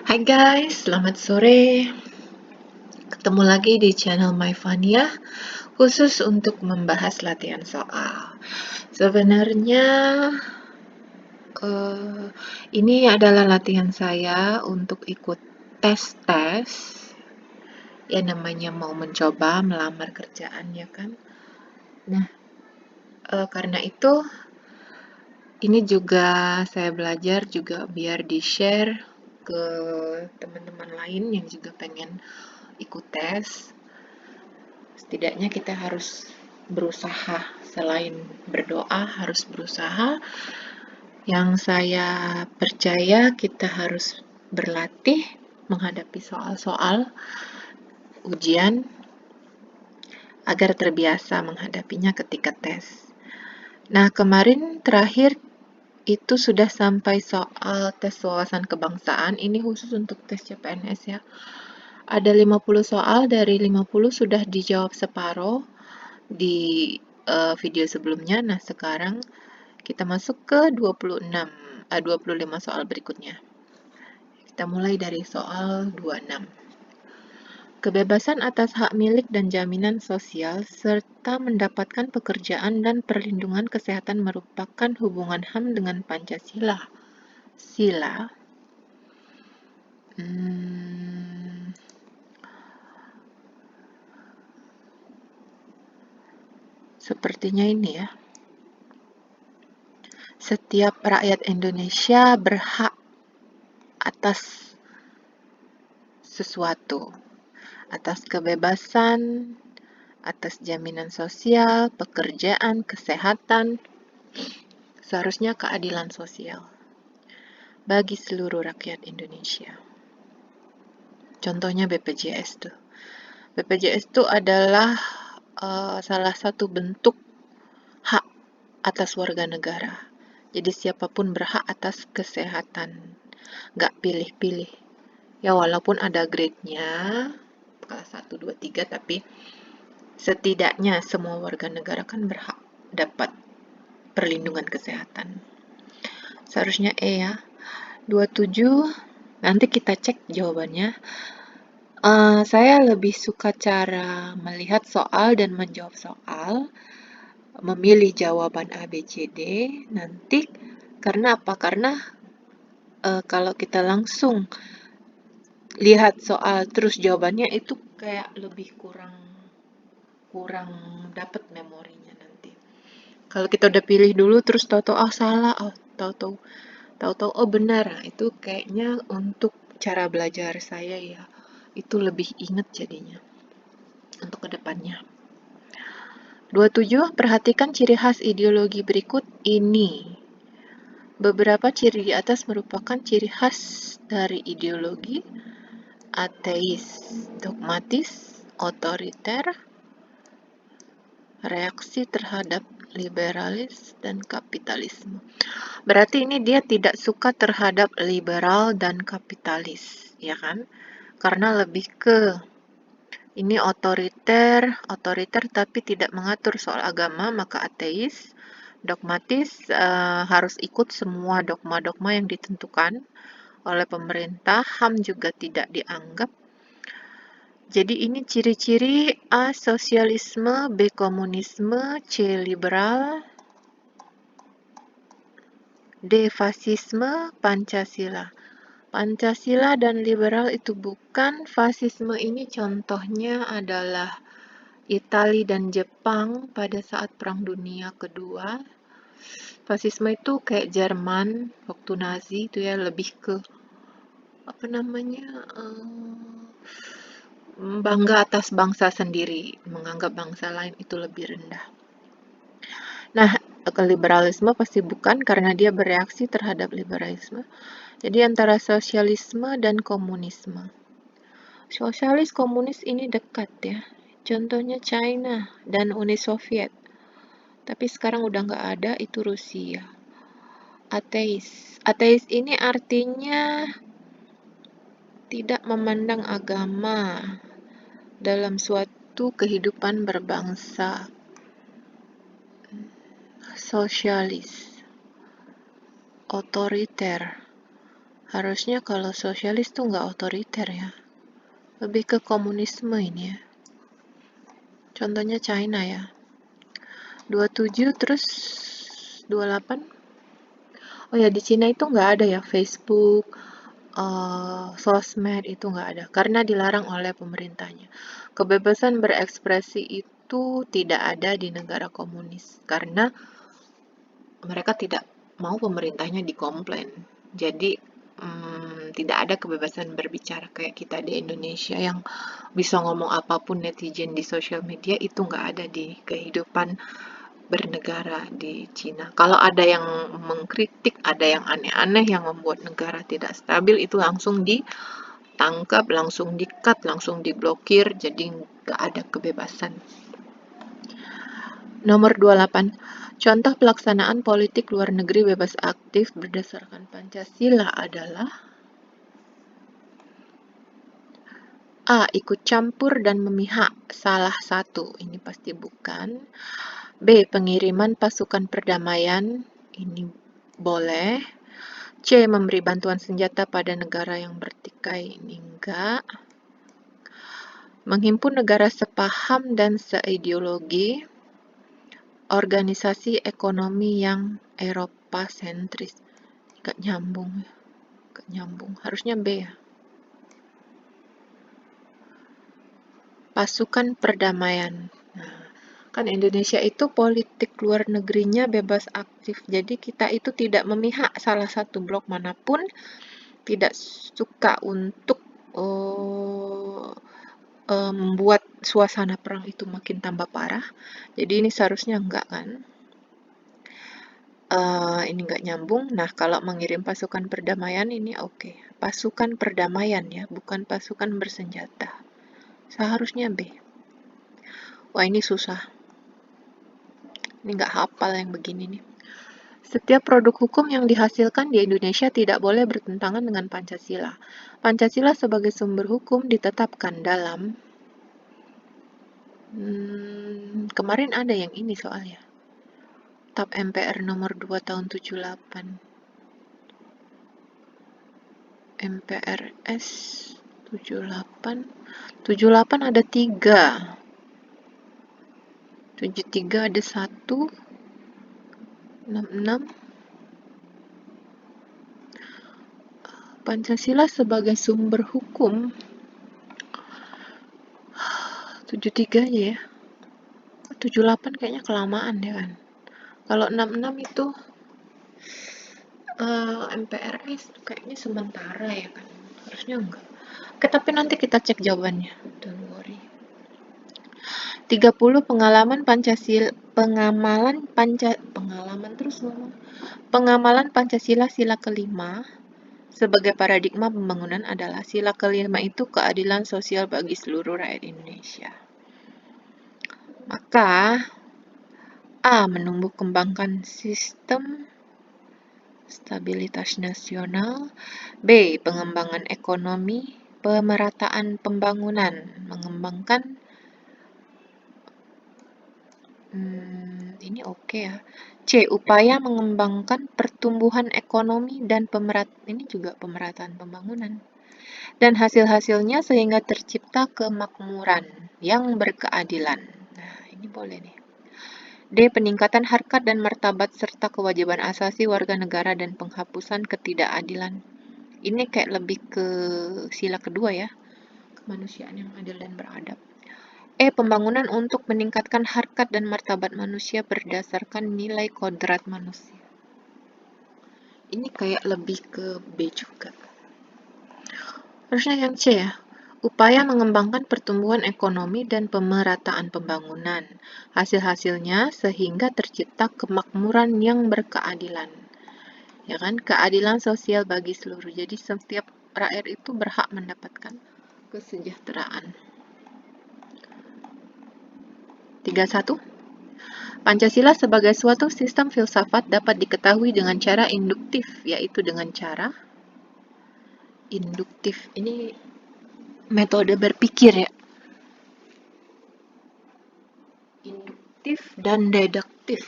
Hai guys, selamat sore. Ketemu lagi di channel MyFania, khusus untuk membahas latihan soal. Sebenarnya eh, ini adalah latihan saya untuk ikut tes-tes. Ya namanya mau mencoba melamar kerjaan ya kan. Nah, karena itu ini juga saya belajar juga biar di-share ke teman-teman lain yang juga pengen ikut tes. Setidaknya kita harus berusaha, selain berdoa harus berusaha. Yang saya percaya kita harus berlatih menghadapi soal-soal ujian agar terbiasa menghadapinya ketika tes. Nah, kemarin terakhir itu sudah sampai soal tes wawasan kebangsaan. Ini khusus untuk tes CPNS ya. Ada 50 soal, dari 50 sudah dijawab separuh di video sebelumnya. Nah, sekarang kita masuk ke 25 soal berikutnya. Kita mulai dari soal 26. Kebebasan atas hak milik dan jaminan sosial serta mendapatkan pekerjaan dan perlindungan kesehatan merupakan hubungan HAM dengan Pancasila. Sepertinya ini ya. Setiap rakyat Indonesia berhak atas sesuatu, atas kebebasan, atas jaminan sosial, pekerjaan, kesehatan, seharusnya keadilan sosial bagi seluruh rakyat Indonesia. Contohnya BPJS tuh. BPJS itu adalah salah satu bentuk hak atas warga negara. Jadi siapapun berhak atas kesehatan, nggak pilih-pilih. Ya walaupun ada grade-nya, kelas 1, 2, 3, tapi setidaknya semua warga negara kan berhak dapat perlindungan kesehatan. Seharusnya E ya. 27, nanti kita cek jawabannya. Saya lebih suka cara melihat soal dan menjawab soal, memilih jawaban A, B, C, D nanti. Karena apa? Karena kalau kita langsung lihat soal terus jawabannya itu kayak lebih kurang dapat memorinya nanti. Kalau kita udah pilih dulu terus tahu-tahu salah, tahu-tahu oh benar. Nah, itu kayaknya untuk cara belajar saya ya. Itu lebih inget jadinya untuk kedepannya. 27, perhatikan ciri khas ideologi berikut ini. Beberapa ciri di atas merupakan ciri khas dari ideologi ateis, dogmatis, otoriter, reaksi terhadap liberalis, dan kapitalisme. Berarti ini dia tidak suka terhadap liberal dan kapitalis, ya kan? Karena lebih ke ini otoriter tapi tidak mengatur soal agama, maka ateis. Dogmatis harus ikut semua dogma-dogma yang ditentukan oleh pemerintah. HAM juga tidak dianggap. Jadi ini ciri-ciri A. Sosialisme, B. Komunisme, C. Liberal, D. Fasisme, Pancasila. Pancasila dan liberal itu bukan. Fasisme ini contohnya adalah Italia dan Jepang pada saat Perang Dunia Kedua. Fasisme itu kayak Jerman waktu Nazi itu ya, lebih ke bangga atas bangsa sendiri, menganggap bangsa lain itu lebih rendah. Nah, ke liberalisme pasti bukan karena dia bereaksi terhadap liberalisme. Jadi antara sosialisme dan komunisme. Sosialis komunis ini dekat ya. Contohnya China dan Uni Soviet. Tapi sekarang udah nggak ada, itu Rusia. Ateis. Ateis ini artinya tidak memandang agama dalam suatu kehidupan berbangsa. Sosialis, otoriter, Harusnya kalau sosialis tuh nggak otoriter ya. Lebih ke komunisme ini ya. Contohnya China ya. 27 terus 28. Oh ya, di Cina itu nggak ada ya Facebook, sosmed itu nggak ada karena dilarang oleh pemerintahnya. Kebebasan berekspresi itu tidak ada di negara komunis karena mereka tidak mau pemerintahnya dikomplain. Jadi tidak ada kebebasan berbicara kayak kita di Indonesia yang bisa ngomong apapun netizen di sosial media, itu nggak ada di kehidupan bernegara di Cina. Kalau ada yang mengkritik, ada yang aneh-aneh yang membuat negara tidak stabil, itu langsung ditangkap, langsung di-cut, langsung diblokir, jadi nggak ada kebebasan. Nomor 28. Contoh pelaksanaan politik luar negeri bebas aktif berdasarkan Pancasila adalah A. Ikut campur dan memihak, salah satu. Ini pasti bukan. B. Pengiriman pasukan perdamaian, ini boleh. C. Memberi bantuan senjata pada negara yang bertikai, ini enggak. Menghimpun negara sepaham dan seideologi, organisasi ekonomi yang Eropa sentris. Enggak nyambung. Enggak nyambung. Harusnya B ya. Pasukan perdamaian. Nah, kan Indonesia itu politik luar negerinya bebas aktif. Jadi kita itu tidak memihak salah satu blok manapun, tidak suka untuk membuat suasana perang itu makin tambah parah. Jadi ini seharusnya enggak kan? Ini enggak nyambung. Nah, kalau mengirim pasukan perdamaian ini oke. Pasukan perdamaian ya, bukan pasukan bersenjata. Seharusnya B. Wah, ini susah. Ini nggak hafal yang begini nih. Setiap produk hukum yang dihasilkan di Indonesia tidak boleh bertentangan dengan Pancasila. Pancasila sebagai sumber hukum ditetapkan dalam kemarin ada yang ini soalnya. TAP MPR nomor 2 tahun 78. MPRS 78. 78 ada 3. 73 ada 1. 66. Pancasila sebagai sumber hukum 73 aja ya. 78 kayaknya kelamaan ya kan. Kalau 66 itu MPRS kayaknya sementara ya kan. Harusnya enggak. Oke, tapi nanti kita cek jawabannya. Don't worry. 30 pengamalan Pancasila sila kelima sebagai paradigma pembangunan adalah sila kelima itu keadilan sosial bagi seluruh rakyat Indonesia. Maka A. Menumbuh kembangkan sistem stabilitas nasional. B. Pengembangan ekonomi, pemerataan pembangunan, mengembangkan ini oke ya. C. Upaya mengembangkan pertumbuhan ekonomi dan ini juga pemerataan pembangunan. Dan hasil-hasilnya sehingga tercipta kemakmuran yang berkeadilan. Nah, ini boleh nih. D. Peningkatan harkat dan martabat serta kewajiban asasi warga negara dan penghapusan ketidakadilan. Ini kayak lebih ke sila kedua ya, kemanusiaan yang adil dan beradab. E. Pembangunan untuk meningkatkan harkat dan martabat manusia berdasarkan nilai kodrat manusia. Ini kayak lebih ke B juga. Harusnya yang C ya. Upaya mengembangkan pertumbuhan ekonomi dan pemerataan pembangunan. Hasil-hasilnya sehingga tercipta kemakmuran yang berkeadilan. Ya kan? Keadilan sosial bagi seluruh. Jadi setiap rakyat itu berhak mendapatkan kesejahteraan. 31. Pancasila sebagai suatu sistem filsafat dapat diketahui dengan cara induktif, yaitu dengan cara induktif. Ini metode berpikir ya. Induktif dan deduktif.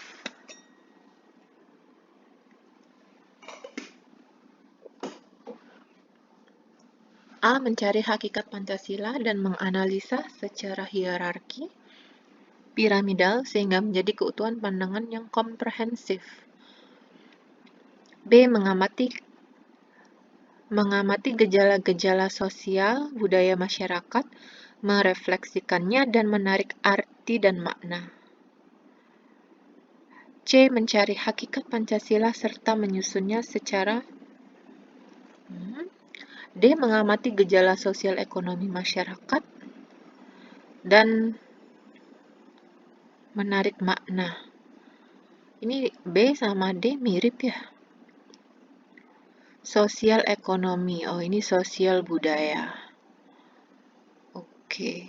A. Mencari hakikat Pancasila dan menganalisa secara hierarki piramidal sehingga menjadi keutuhan pandangan yang komprehensif. B. Mengamati gejala-gejala sosial budaya masyarakat, merefleksikannya dan menarik arti dan makna. C. Mencari hakikat Pancasila serta menyusunnya secara D. Mengamati gejala sosial ekonomi masyarakat dan menarik makna. Ini B sama D mirip ya. Sosial ekonomi. Oh, ini sosial budaya. Oke.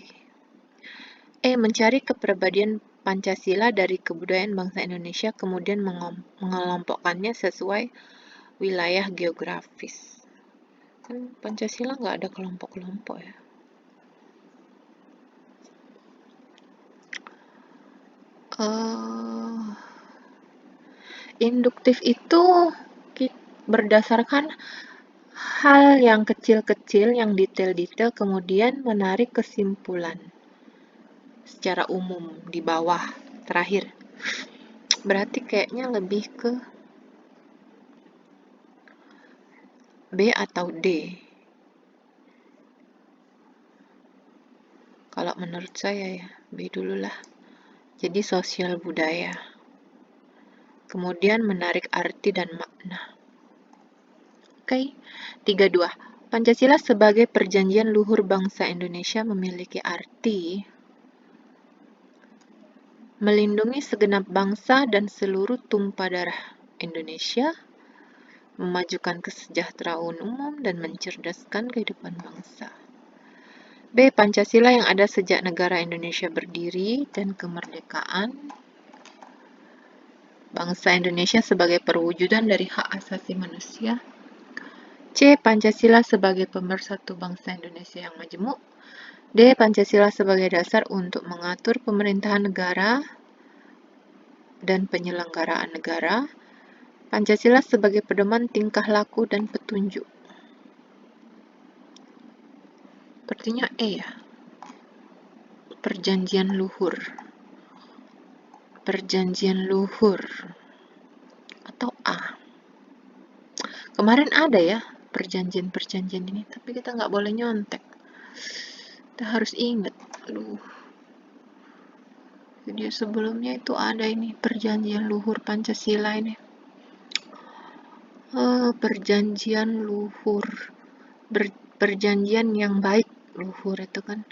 Mencari kepribadian Pancasila dari kebudayaan bangsa Indonesia, kemudian mengelompokkannya sesuai wilayah geografis. Kan Pancasila nggak ada kelompok-kelompok ya. Induktif itu berdasarkan hal yang kecil-kecil, yang detail-detail, kemudian menarik kesimpulan secara umum di bawah terakhir. Berarti kayaknya lebih ke B atau D. Kalau menurut saya ya, B dulu lah. Jadi sosial budaya. Kemudian menarik arti dan makna. Oke, 32. Pancasila sebagai perjanjian luhur bangsa Indonesia memiliki arti melindungi segenap bangsa dan seluruh tumpah darah Indonesia, memajukan kesejahteraan umum dan mencerdaskan kehidupan bangsa. B. Pancasila yang ada sejak negara Indonesia berdiri dan kemerdekaan bangsa Indonesia sebagai perwujudan dari hak asasi manusia. C. Pancasila sebagai pemersatu bangsa Indonesia yang majemuk. D. Pancasila sebagai dasar untuk mengatur pemerintahan negara dan penyelenggaraan negara. Pancasila sebagai pedoman tingkah laku dan petunjuk. Sepertinya E ya. Perjanjian luhur. Perjanjian luhur. Atau A. Kemarin ada ya perjanjian-perjanjian ini, tapi kita nggak boleh nyontek. Kita harus ingat. Aduh. Video sebelumnya itu ada ini perjanjian luhur Pancasila ini. Perjanjian luhur. Perjanjian yang baik. Luhur itu kan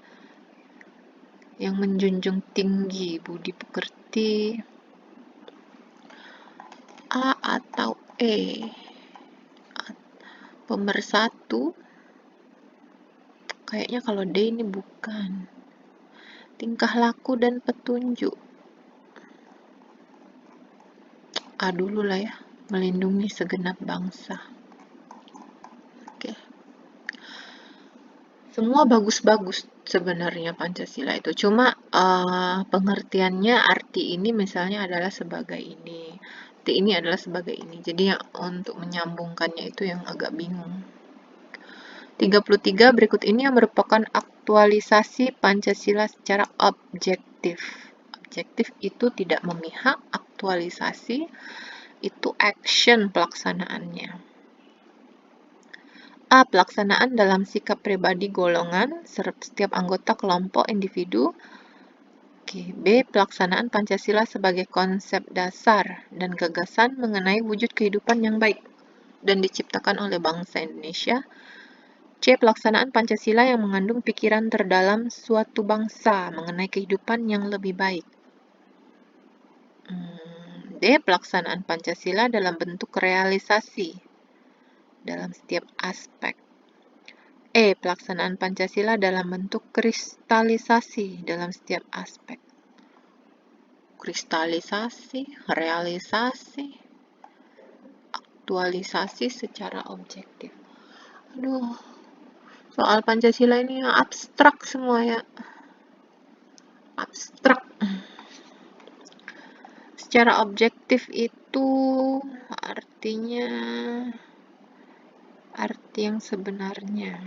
yang menjunjung tinggi budi pekerti. A atau E. Pemersatu. Kayaknya kalau D ini bukan. Tingkah laku dan petunjuk. A dulu lah ya. Melindungi segenap bangsa. Oke. Semua bagus-bagus sebenarnya Pancasila itu. Cuma pengertiannya arti ini misalnya adalah sebagai ini. Arti ini adalah sebagai ini. Jadi untuk menyambungkannya itu yang agak bingung. 33 berikut ini yang merupakan aktualisasi Pancasila secara objektif. Objektif itu tidak memihak, aktualisasi itu action pelaksanaannya. A. Pelaksanaan dalam sikap pribadi golongan, setiap anggota kelompok individu. B. Pelaksanaan Pancasila sebagai konsep dasar dan gagasan mengenai wujud kehidupan yang baik dan diciptakan oleh bangsa Indonesia. C. Pelaksanaan Pancasila yang mengandung pikiran terdalam suatu bangsa mengenai kehidupan yang lebih baik. D. Pelaksanaan Pancasila dalam bentuk realisasi dalam setiap aspek. E. Pelaksanaan Pancasila dalam bentuk kristalisasi dalam setiap aspek. Kristalisasi, realisasi, aktualisasi secara objektif. Aduh. Soal Pancasila ini abstrak semua ya. Abstrak. Secara objektif itu artinya arti yang sebenarnya.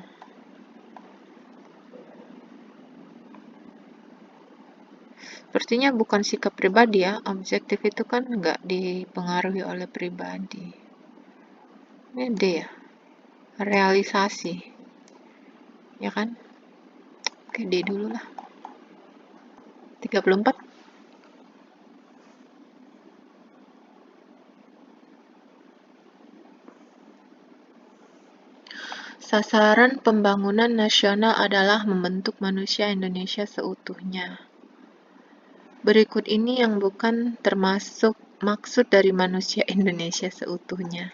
Sepertinya bukan sikap pribadi ya, objektif itu kan nggak dipengaruhi oleh pribadi. Ini D ya, realisasi, ya kan? Oke, D dulu lah. 34. Sasaran pembangunan nasional adalah membentuk manusia Indonesia seutuhnya. Berikut ini yang bukan termasuk maksud dari manusia Indonesia seutuhnya.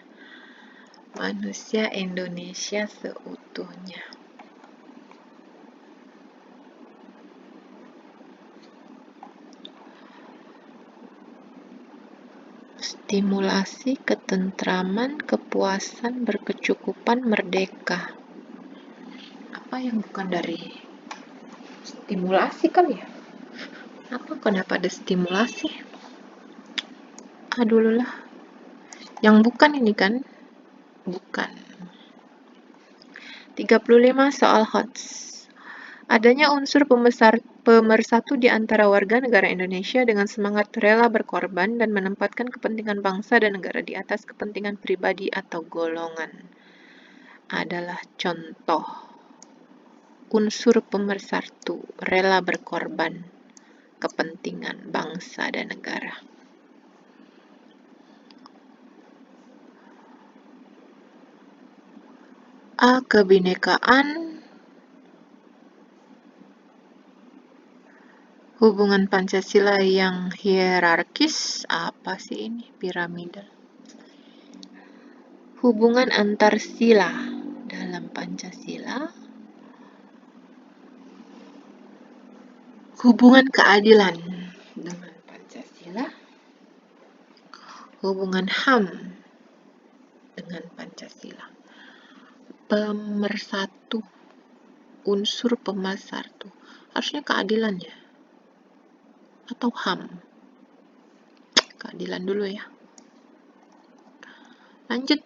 Manusia Indonesia seutuhnya. Stimulasi, ketentraman, kepuasan, berkecukupan, merdeka. Apa yang bukan dari stimulasi kali ya? Kenapa ada stimulasi? Dulu lah. Yang bukan ini kan? Bukan. 35 soal HOTS. Adanya unsur pemersatu di antara warga negara Indonesia dengan semangat rela berkorban dan menempatkan kepentingan bangsa dan negara di atas kepentingan pribadi atau golongan adalah contoh unsur pemersatu rela berkorban kepentingan bangsa dan negara. A. Kebinekaan. Hubungan Pancasila yang hierarkis, apa sih ini? Piramidal. Hubungan antar sila dalam Pancasila. Hubungan keadilan dengan Pancasila. Hubungan HAM dengan Pancasila. Pemersatu, unsur pemersatu. Harusnya keadilan ya? Atau HAM? Keadilan dulu ya. Lanjut.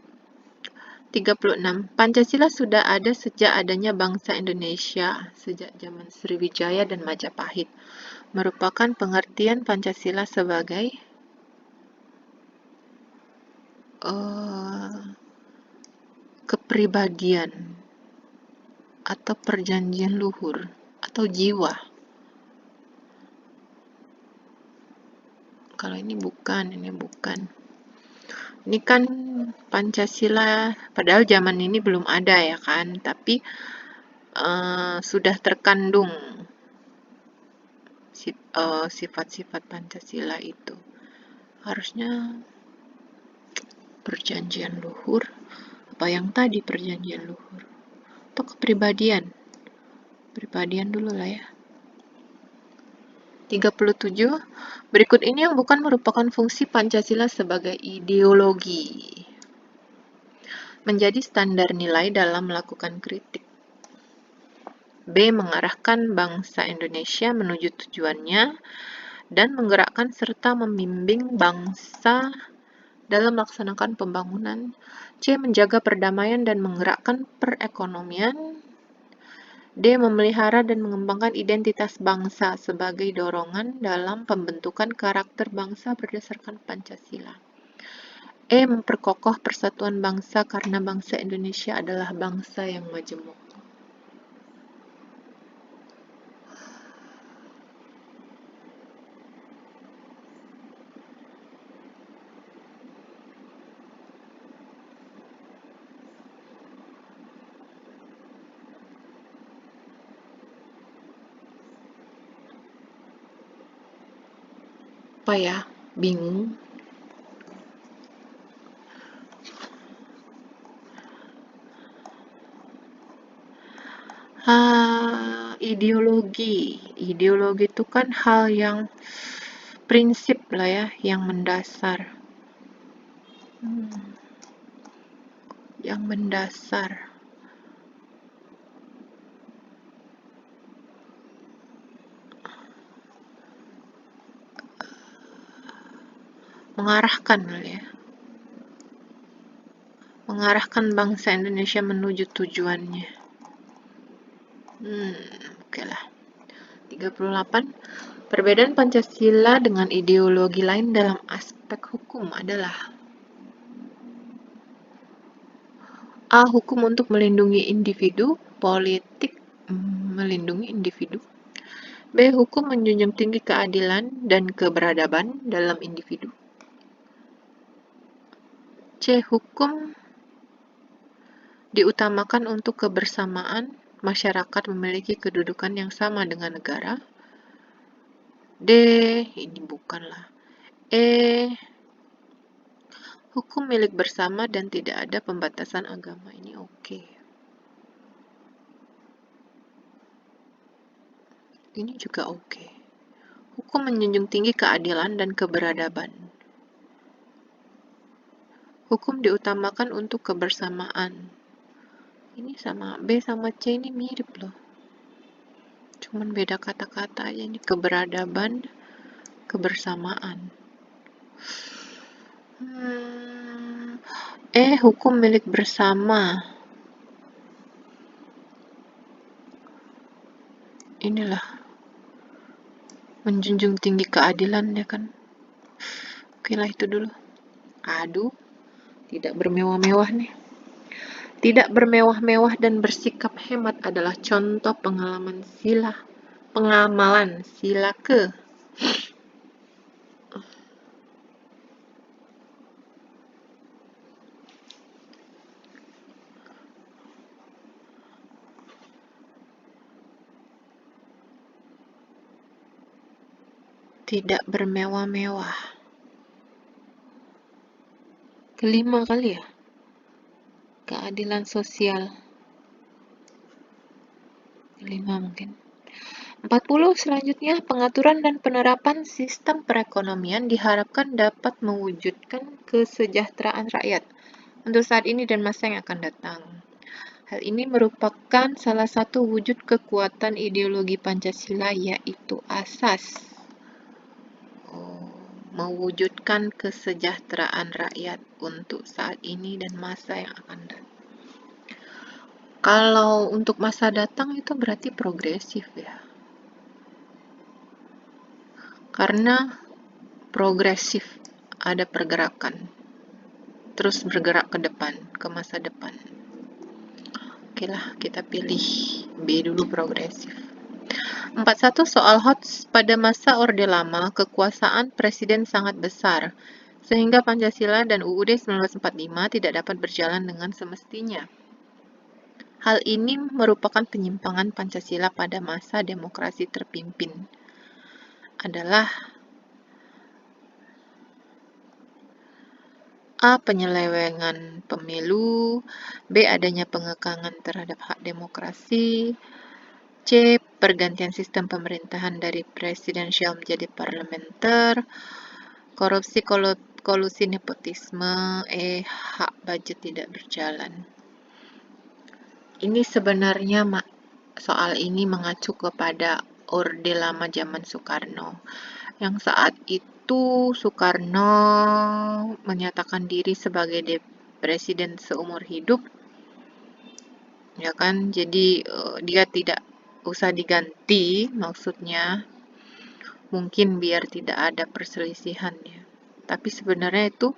36. Pancasila sudah ada sejak adanya bangsa Indonesia, sejak zaman Sriwijaya dan Majapahit. Merupakan pengertian Pancasila sebagai kepribadian atau perjanjian luhur atau jiwa. Kalau ini bukan. Ini kan Pancasila, padahal zaman ini belum ada ya kan, tapi sudah terkandung sifat-sifat Pancasila itu. Harusnya perjanjian luhur, apa yang tadi perjanjian luhur, atau kepribadian. Pribadian dulu lah ya. 37. Berikut ini yang bukan merupakan fungsi Pancasila sebagai ideologi. Menjadi standar nilai dalam melakukan kritik. B. Mengarahkan bangsa Indonesia menuju tujuannya dan menggerakkan serta membimbing bangsa dalam melaksanakan pembangunan. C. Menjaga perdamaian dan menggerakkan perekonomian. D. Memelihara dan mengembangkan identitas bangsa sebagai dorongan dalam pembentukan karakter bangsa berdasarkan Pancasila. E. Memperkokoh persatuan bangsa karena bangsa Indonesia adalah bangsa yang majemuk. Apa ya? Bingung. Ideologi itu kan hal yang prinsip lah ya, yang mendasar. Yang mendasar. Mengarahkan ya. Mengarahkan bangsa Indonesia menuju tujuannya. Oke lah. 38. Perbedaan Pancasila dengan ideologi lain dalam aspek hukum adalah: A. Hukum untuk melindungi individu, politik melindungi individu. B. Hukum menjunjung tinggi keadilan dan keberadaban dalam individu. C. Hukum diutamakan untuk kebersamaan masyarakat memiliki kedudukan yang sama dengan negara. D. Ini bukanlah. E. Hukum milik bersama dan tidak ada pembatasan agama. Ini oke. Ini juga oke. Hukum menjunjung tinggi keadilan dan keberadaban. Hukum diutamakan untuk kebersamaan. Ini sama B sama C ini mirip loh. Cuman beda kata-kata aja. Ini keberadaban, kebersamaan. Hukum milik bersama. Inilah menjunjung tinggi keadilan ya kan. Oke lah itu dulu. Aduh, tidak bermewah-mewah nih. Tidak bermewah-mewah dan bersikap hemat adalah contoh pengamalan sila ke. Tidak bermewah-mewah. Kelima kali ya. Keadilan sosial. Kelima mungkin. 40 selanjutnya, pengaturan dan penerapan sistem perekonomian diharapkan dapat mewujudkan kesejahteraan rakyat untuk saat ini dan masa yang akan datang. Hal ini merupakan salah satu wujud kekuatan ideologi Pancasila, yaitu asas mewujudkan kesejahteraan rakyat untuk saat ini dan masa yang akan datang. Kalau untuk masa datang itu berarti progresif ya. Karena progresif, ada pergerakan. Terus bergerak ke depan, ke masa depan. Oke lah, kita pilih B dulu, progresif. 41 soal HOTS. Pada masa Orde Lama, kekuasaan presiden sangat besar, sehingga Pancasila dan UUD 1945 tidak dapat berjalan dengan semestinya. Hal ini merupakan penyimpangan Pancasila pada masa demokrasi terpimpin. Adalah A. Penyelewengan pemilu. B. Adanya pengekangan terhadap hak demokrasi. C. Pergantian sistem pemerintahan dari presidensial menjadi parlementer. Korupsi, kolusi, nepotisme. Hak budget tidak berjalan. Ini sebenarnya soal ini mengacu kepada Orde Lama zaman Soekarno. Yang saat itu Soekarno menyatakan diri sebagai presiden seumur hidup. Ya kan? Jadi dia tidak usah diganti, maksudnya mungkin biar tidak ada perselisihan ya. Tapi sebenarnya itu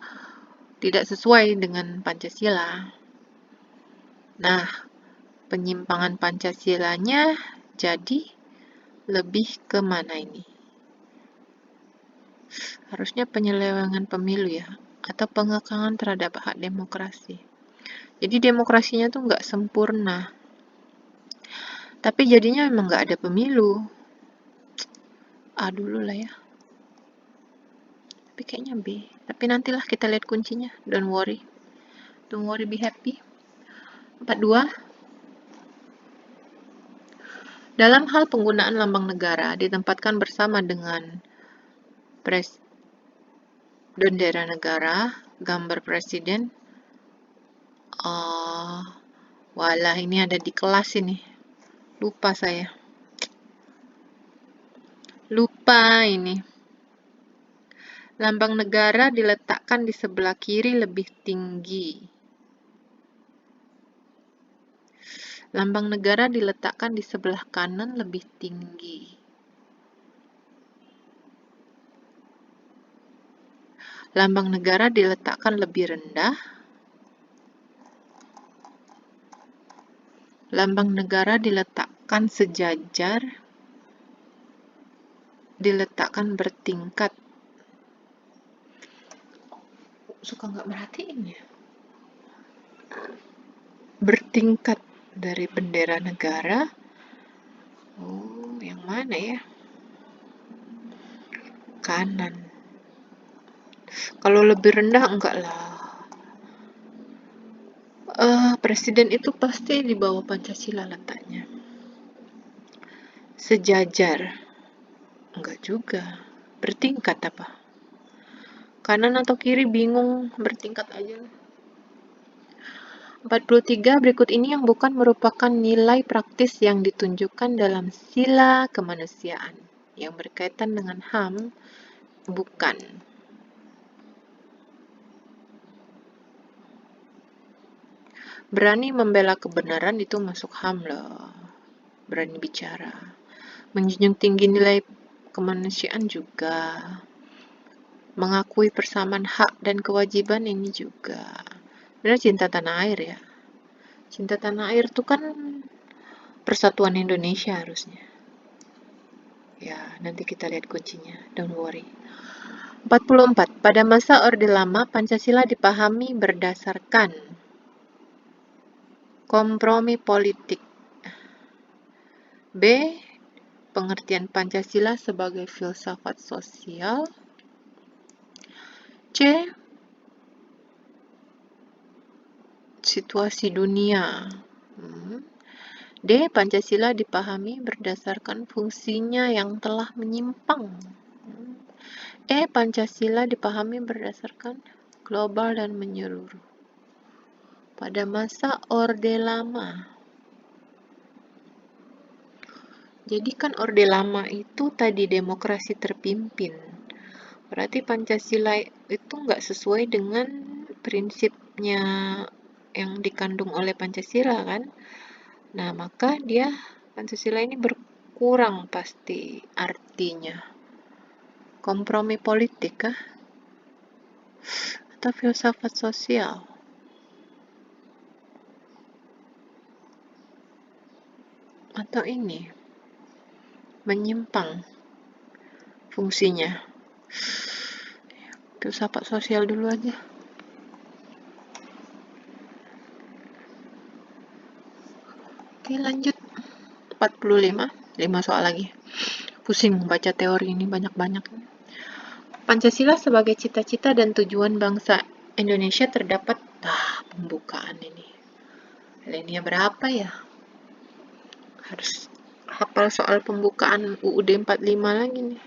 tidak sesuai dengan Pancasila. Nah, penyimpangan Pancasilanya jadi lebih ke mana ini? Harusnya penyelewengan pemilu ya, atau pengekangan terhadap hak demokrasi. Jadi demokrasinya tuh nggak sempurna. Tapi jadinya memang nggak ada pemilu. A dulu lah ya. Tapi kayaknya B. Tapi nantilah kita lihat kuncinya. Don't worry. Don't worry, be happy. 42. Dalam hal penggunaan lambang negara ditempatkan bersama dengan bendera negara, gambar presiden. Walah, ini ada di kelas ini. Lupa saya. Lupa ini. Lambang negara diletakkan di sebelah kiri lebih tinggi. Lambang negara diletakkan di sebelah kanan lebih tinggi. Lambang negara diletakkan lebih rendah. Lambang negara diletakkan sejajar. Diletakkan bertingkat. Suka nggak merhatiin ya? Bertingkat dari bendera negara. Oh, yang mana ya? Kanan. Kalau lebih rendah enggak lah. Presiden itu pasti di bawah Pancasila letaknya. Sejajar. Enggak juga. Bertingkat apa? Kanan atau kiri bingung, bertingkat aja. 43 berikut ini yang bukan merupakan nilai praktis yang ditunjukkan dalam sila kemanusiaan yang berkaitan dengan HAM. Bukan. Berani membela kebenaran itu masuk HAM loh. Berani bicara. Menjunjung tinggi nilai kemanusiaan juga. Mengakui persamaan hak dan kewajiban ini juga. Benar cinta tanah air ya. Cinta tanah air itu kan persatuan Indonesia harusnya. Ya, nanti kita lihat kuncinya. Don't worry. 44. Pada masa Orde Lama, Pancasila dipahami berdasarkan kompromi politik. B. Pengertian Pancasila sebagai filsafat sosial. C. Situasi dunia. D. Pancasila dipahami berdasarkan fungsinya yang telah menyimpang. E. Pancasila dipahami berdasarkan global dan menyeluruh. Pada masa Orde Lama. Jadi kan Orde Lama itu tadi demokrasi terpimpin. Berarti Pancasila itu nggak sesuai dengan prinsipnya yang dikandung oleh Pancasila kan. Nah, maka Pancasila ini berkurang pasti artinya. Kompromi politik kah? Atau filsafat sosial? Atau ini menyimpang fungsinya? Filsafat sosial dulu aja. Oke, lanjut. 45, 5 soal lagi. Pusing baca teori ini banyak-banyak. Pancasila sebagai cita-cita dan tujuan bangsa Indonesia terdapat pembukaan ini. Alinea berapa ya? Harus hafal soal pembukaan UUD 45 lagi nih.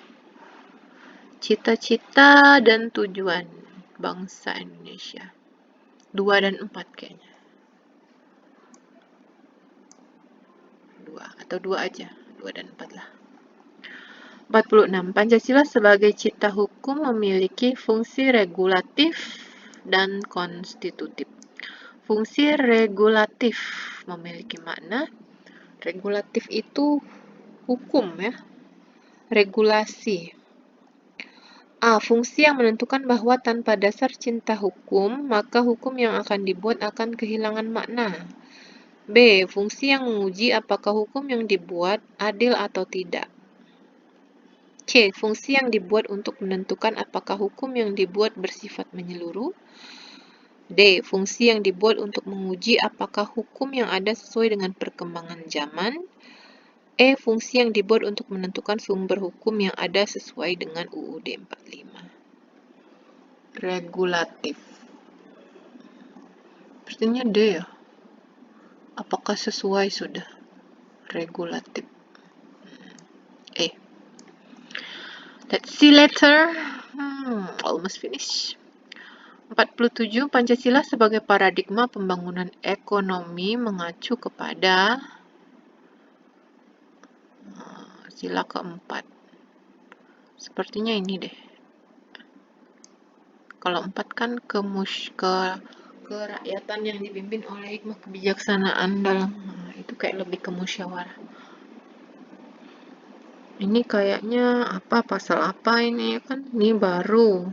Cita-cita dan tujuan bangsa Indonesia. 2 dan 4 kayaknya. 2 atau 2 aja. 2 dan 4 lah. 46. Pancasila sebagai cita hukum memiliki fungsi regulatif dan konstitutif. Fungsi regulatif memiliki makna. Regulatif itu hukum ya. Regulasi. A. Fungsi yang menentukan bahwa tanpa dasar cinta hukum, maka hukum yang akan dibuat akan kehilangan makna. B. Fungsi yang menguji apakah hukum yang dibuat adil atau tidak. C. Fungsi yang dibuat untuk menentukan apakah hukum yang dibuat bersifat menyeluruh. D. Fungsi yang dibuat untuk menguji apakah hukum yang ada sesuai dengan perkembangan zaman. E. Fungsi yang dibuat untuk menentukan sumber hukum yang ada sesuai dengan UUD 45. Regulatif. Sepertinya D ya. Apakah sesuai sudah? Regulatif. E. Let's see later. Almost finish. 47. Pancasila sebagai paradigma pembangunan ekonomi mengacu kepada sila keempat. Sepertinya ini deh. Kalau 4 kan kerakyatan yang dipimpin oleh hikmah kebijaksanaan dalam itu kayak lebih ke musyawarah. Ini kayaknya pasal apa ini kan? Ini baru.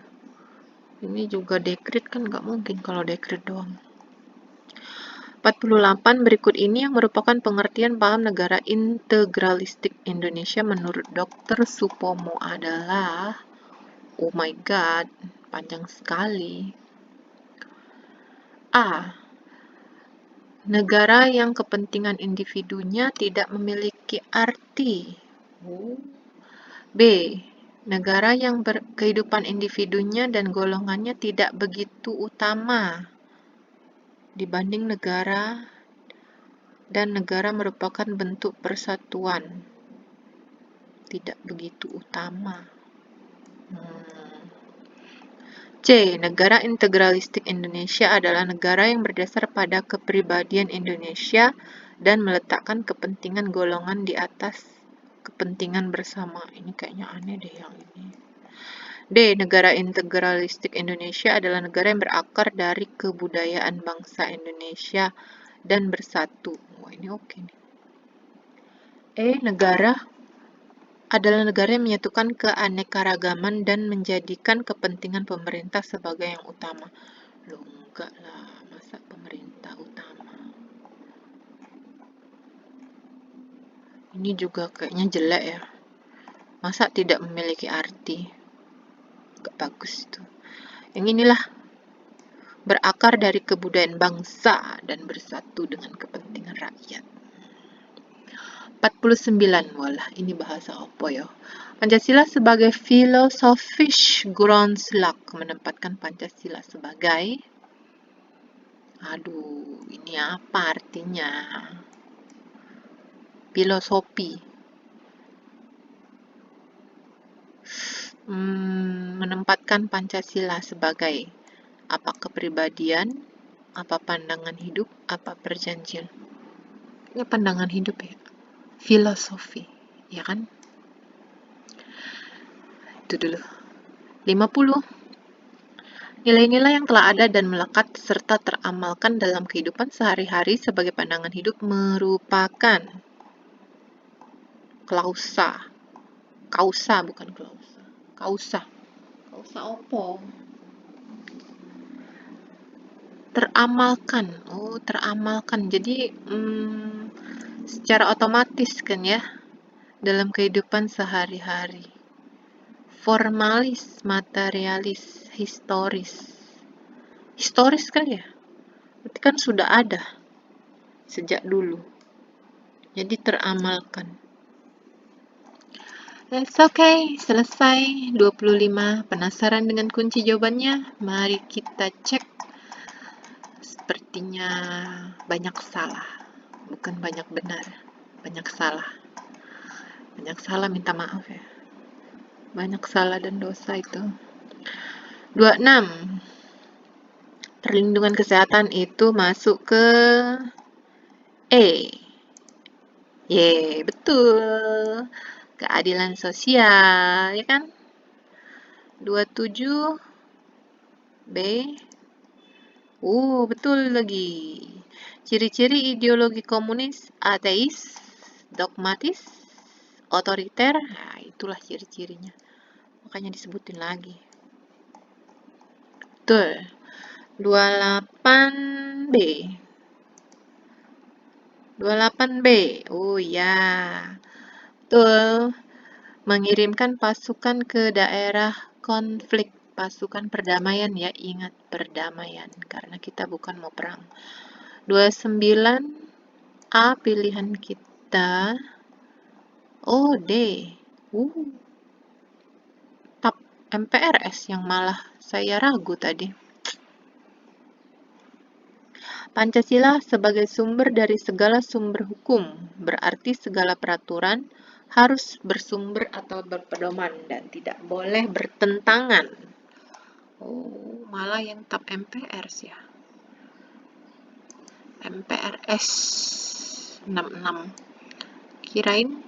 Ini juga dekret kan nggak mungkin kalau dekret doang. 48 berikut ini yang merupakan pengertian paham negara integralistik Indonesia menurut Dr. Supomo adalah, oh my god, panjang sekali. A. Negara yang kepentingan individunya tidak memiliki arti. B. Negara yang kehidupan individunya dan golongannya tidak begitu utama dibanding negara dan negara merupakan bentuk persatuan. Tidak begitu utama. C. Negara integralistik Indonesia adalah negara yang berdasar pada kepribadian Indonesia dan meletakkan kepentingan golongan di atas kepentingan bersama. Ini kayaknya aneh deh yang ini. D. Negara integralistik Indonesia adalah negara yang berakar dari kebudayaan bangsa Indonesia dan bersatu. Wah, ini oke nih. E. Negara adalah negara yang menyatukan keanekaragaman dan menjadikan kepentingan pemerintah sebagai yang utama. Loh, enggak lah, masa pemerintah utama? Ini juga kayaknya jelek ya. Masa tidak memiliki arti? Enggak bagus itu. Yang inilah, berakar dari kebudayaan bangsa dan bersatu dengan kepentingan rakyat. 49. Walah, ini bahasa apa ya? Pancasila sebagai philosophisch Grundslag menempatkan Pancasila sebagai, aduh, ini apa artinya? Filosofi. Menempatkan Pancasila sebagai apa? Kepribadian, apa pandangan hidup, apa perjanjian? Ini pandangan hidup ya. Filosofi, ya kan? Itu dulu. 50. Nilai-nilai yang telah ada dan melekat serta teramalkan dalam kehidupan sehari-hari sebagai pandangan hidup merupakan klausa. Kausa, bukan klausa. Kausa. Kausa opo? Teramalkan. Oh, teramalkan. Jadi, secara otomatis kan ya, dalam kehidupan sehari-hari. Formalis, materialis, historis. Historis kali ya? Berarti kan sudah ada sejak dulu. Jadi teramalkan. That's okay, selesai. 25. Penasaran dengan kunci jawabannya? Mari kita cek. Sepertinya banyak salah. Bukan banyak benar. Banyak salah. Banyak salah, minta maaf ya. Banyak salah dan dosa itu. 26. Perlindungan kesehatan itu masuk ke E. Betul. Keadilan sosial, ya kan? 27. B. Betul lagi. Ciri-ciri ideologi komunis, ateis, dogmatis, otoriter. Nah, itulah ciri-cirinya. Makanya disebutin lagi. Betul. 28B. 28B. Oh ya. Betul. Mengirimkan pasukan ke daerah konflik. Pasukan perdamaian ya. Ingat, perdamaian. Karena kita bukan mau perang. 29A pilihan kita. Oh, D. TAP MPRS yang malah saya ragu tadi. Pancasila sebagai sumber dari segala sumber hukum, berarti segala peraturan harus bersumber atau berpedoman dan tidak boleh bertentangan. Oh, malah yang TAP MPRS ya. MPRS 66. Kirain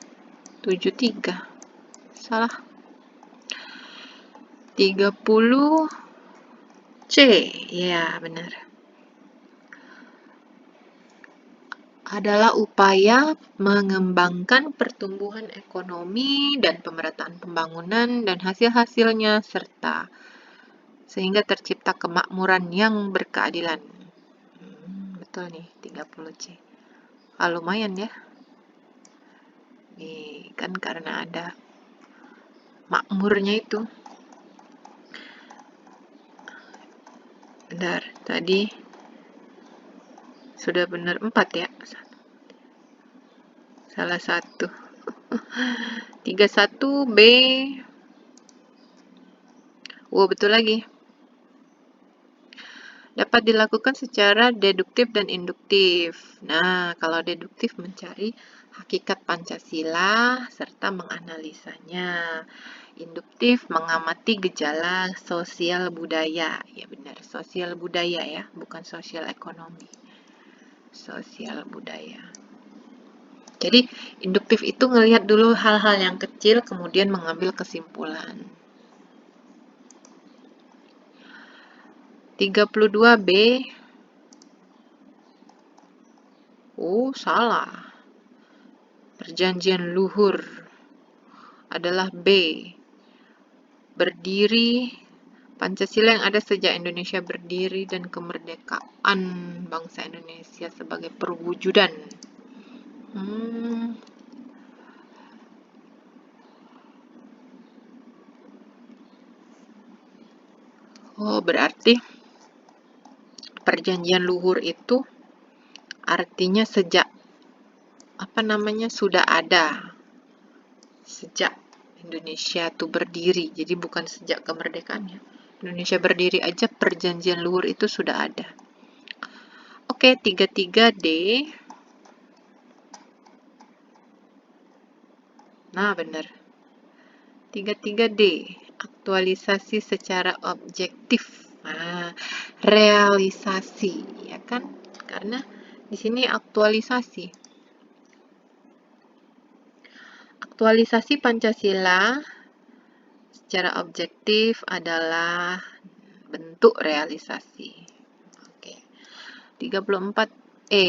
73. Salah. 30C. Ya, benar. Adalah upaya mengembangkan pertumbuhan ekonomi dan pemerataan pembangunan dan hasil-hasilnya serta sehingga tercipta kemakmuran yang berkeadilan. Betul nih, 30C. Lumayan ya. Nih, kan karena ada makmurnya itu. Bentar, tadi sudah benar 4 ya. Salah satu. 31B. Betul lagi. Dapat dilakukan secara deduktif dan induktif. Nah, kalau deduktif mencari hakikat Pancasila serta menganalisanya. Induktif mengamati gejala sosial budaya. Ya benar, sosial budaya ya, bukan sosial ekonomi. Sosial budaya. Jadi, induktif itu ngelihat dulu hal-hal yang kecil, kemudian mengambil kesimpulan. 32B. Salah. Perjanjian luhur adalah B. Berdiri, Pancasila yang ada sejak Indonesia berdiri dan kemerdekaan bangsa Indonesia sebagai perwujudan. Berarti perjanjian luhur itu artinya sejak sudah ada sejak Indonesia tuh berdiri, jadi bukan sejak kemerdekaannya. Indonesia berdiri aja perjanjian luhur itu sudah ada. Oke, 33D. Nah, benar. 33D, aktualisasi secara objektif. Nah, realisasi, ya kan? Karena di sini aktualisasi. Aktualisasi Pancasila secara objektif adalah bentuk realisasi. Oke. 34E.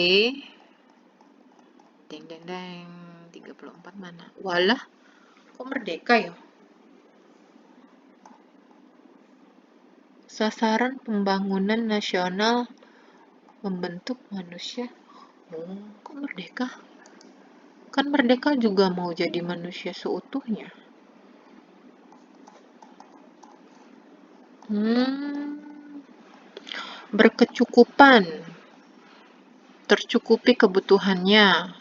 Deng deng deng. 34 mana? Walah, kok merdeka ya? Sasaran pembangunan nasional membentuk manusia. Kok merdeka? Kan merdeka juga mau jadi manusia seutuhnya. Berkecukupan, tercukupi kebutuhannya,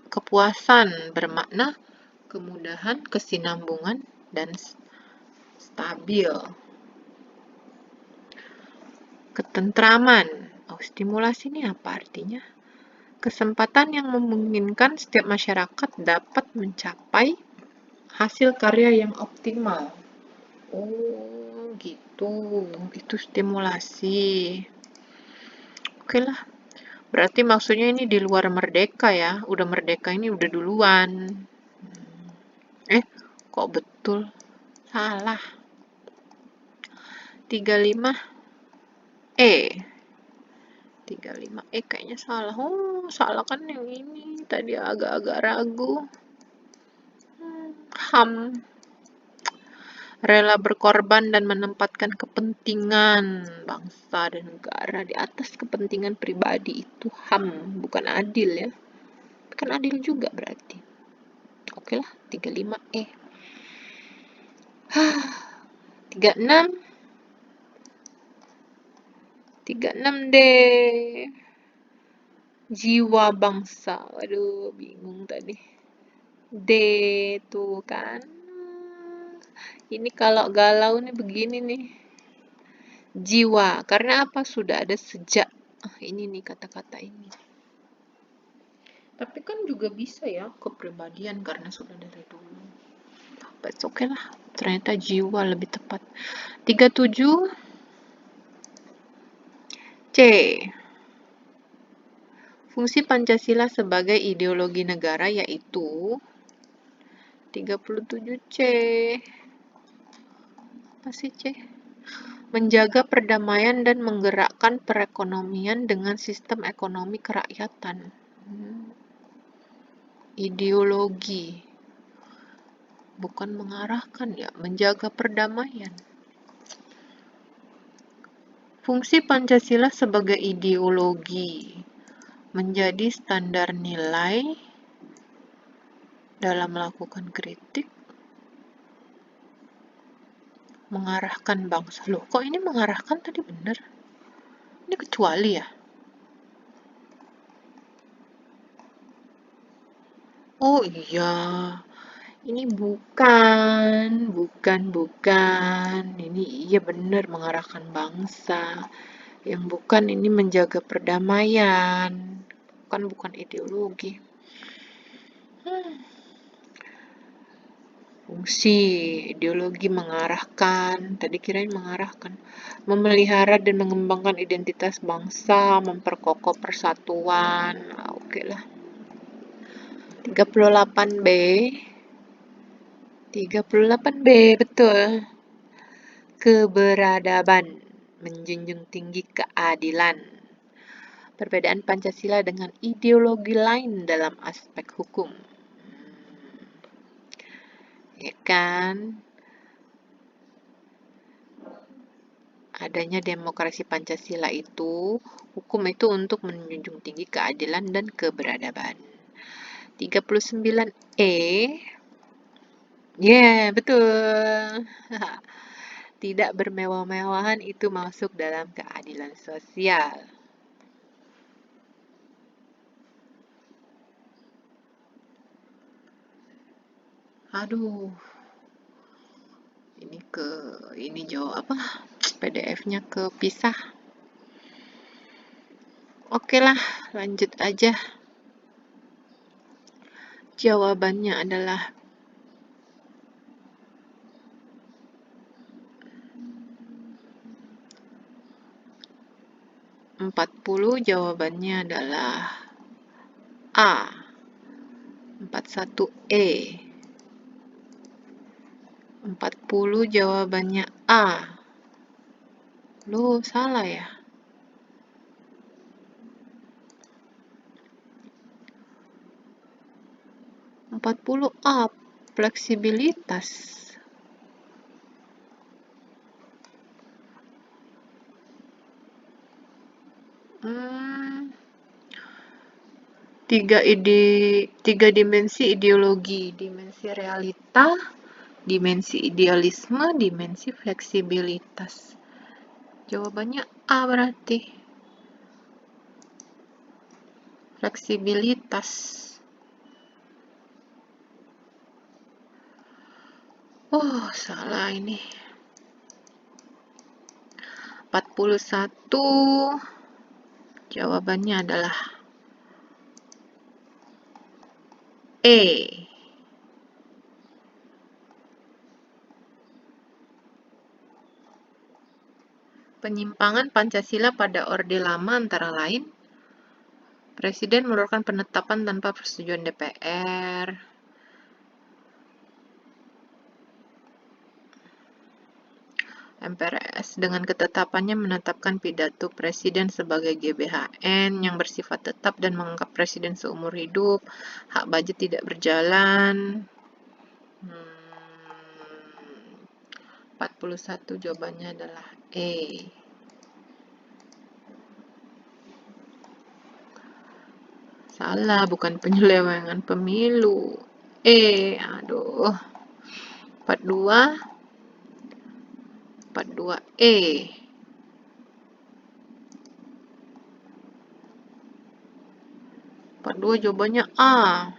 kepuasan bermakna kemudahan, kesinambungan, dan stabil. Ketentraman, stimulasi ini apa artinya? Kesempatan yang memungkinkan setiap masyarakat dapat mencapai hasil karya yang optimal. Gitu. Itu stimulasi. Oke lah. Berarti maksudnya ini di luar merdeka ya. Udah merdeka ini udah duluan. Kok betul? Salah. 35E. 35E kayaknya salah. Salah kan yang ini. Tadi agak-agak ragu. HAM. Rela berkorban dan menempatkan kepentingan bangsa dan negara di atas kepentingan pribadi, itu HAM, bukan adil ya. Bukan adil juga berarti. Oke lah, 35E. 36D. Jiwa bangsa. Waduh, bingung tadi. D tuh kan. Ini kalau galau nih begini nih. Jiwa, karena apa? Sudah ada sejak. Ini nih kata-kata ini. Tapi kan juga bisa ya kepribadian karena sudah dari dulu. But oke lah. Ternyata jiwa lebih tepat. 37C. Fungsi Pancasila sebagai ideologi negara yaitu 37C. Apa sih C? Menjaga perdamaian dan menggerakkan perekonomian dengan sistem ekonomi kerakyatan. Ideologi. Bukan mengarahkan ya, menjaga perdamaian. Fungsi Pancasila sebagai ideologi menjadi standar nilai dalam melakukan kritik, mengarahkan bangsa. Loh, kok ini mengarahkan tadi bener? Ini kecuali ya? Oh iya, ini bukan. Ini iya bener mengarahkan bangsa. Yang bukan ini menjaga perdamaian. Bukan ideologi. Fungsi ideologi mengarahkan, tadi kirain mengarahkan, memelihara dan mengembangkan identitas bangsa, memperkokoh persatuan. Oke lah. 38B. 38B, betul. Keberadaban, menjunjung tinggi keadilan. Perbedaan Pancasila dengan ideologi lain dalam aspek hukum. Ya kan? Adanya demokrasi Pancasila itu, hukum itu untuk menjunjung tinggi keadilan dan keberadaban. 39E, betul. Tidak bermewah-mewahan itu masuk dalam keadilan sosial. Aduh, ini jawab apa? PDF-nya kepisah. Oke lah, lanjut aja. Jawabannya adalah 40. Jawabannya adalah A. 41E. 40 jawabannya A. Loh, salah ya? 40A, fleksibilitas. Tiga dimensi ideologi, dimensi realita, dimensi idealisme, dimensi fleksibilitas. Jawabannya A berarti. Fleksibilitas. Oh, salah ini. 41. Jawabannya adalah E. Penyimpangan Pancasila pada Orde Lama antara lain, Presiden mengeluarkan penetapan tanpa persetujuan DPR. MPRS dengan ketetapannya menetapkan pidato Presiden sebagai GBHN yang bersifat tetap dan menganggap Presiden seumur hidup. Hak budget tidak berjalan. 41 jawabannya adalah E. Salah, bukan penyelewengan pemilu. Aduh. 42. 42E. 42 jawabannya A.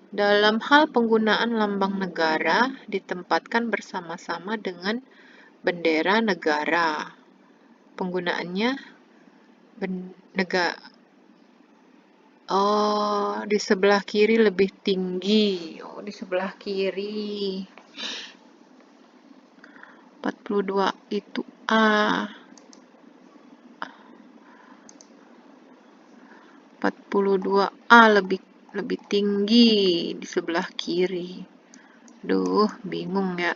Dalam hal penggunaan lambang negara ditempatkan bersama-sama dengan bendera negara. Penggunaannya di sebelah kiri lebih tinggi. Di sebelah kiri. 42 itu A. 42A lebih tinggi di sebelah kiri. Duh, bingung ya.